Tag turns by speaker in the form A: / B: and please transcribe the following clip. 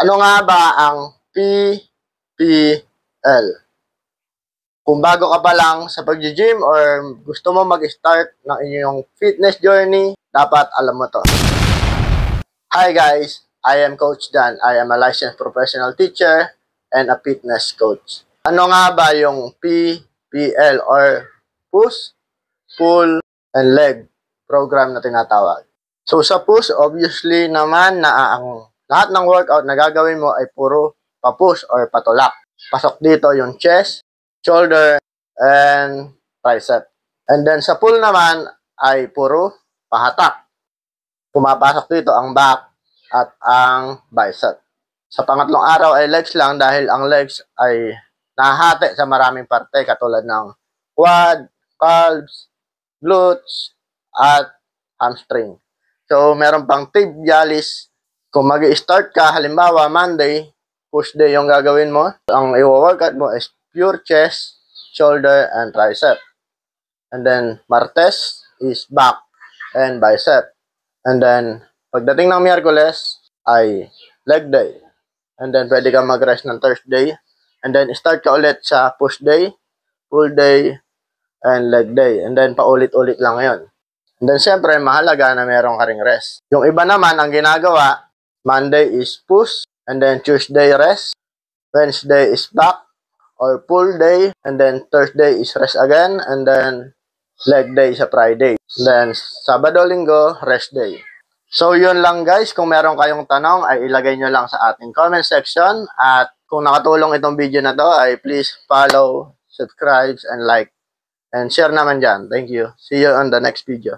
A: Ano nga ba ang PPL? Kung bago ka pa lang sa pag-gym or gusto mo mag-start ng inyong fitness journey, dapat alam mo to. Hi guys, I am Coach Dan. I am a licensed professional teacher and a fitness coach. Ano nga ba yung PPL or Push, Pull, and Leg program na tinatawag? So sa push, obviously naman na ang lahat ng workout na gagawin mo ay puro pa-push or patulak. Pasok dito yung chest, shoulder, and tricep. And then sa pull naman ay puro pahatak. Pumapasok dito ang back at ang bicep. Sa pangatlong araw ay legs lang dahil ang legs ay nahati sa maraming parte katulad ng quad, calves, glutes, at hamstring. So, meron pang tibialis. Kung mag-i-start ka, halimbawa, Monday, push day yung gagawin mo. Ang i-workout mo is pure chest, shoulder, and tricep. And then, Martes is back and bicep. And then, pagdating ng Miyerkules, ay leg day. And then, pwede ka mag-rest ng Thursday. And then, start ka ulit sa push day, pull day, and leg day. And then, paulit-ulit lang yon. And then, syempre, mahalaga na meron ka ring rest. Yung iba naman, ang ginagawa, Monday is push, and then Tuesday rest, Wednesday is back, or pull day, and then Thursday is rest again, and then leg day sa Friday. And then, Sabado, Linggo, rest day. So, yun lang guys. Kung meron kayong tanong, ay ilagay nyo lang sa ating comment section. At kung nakatulong itong video na to, ay please follow, subscribe, and like. And share naman dyan. Thank you. See you on the next video.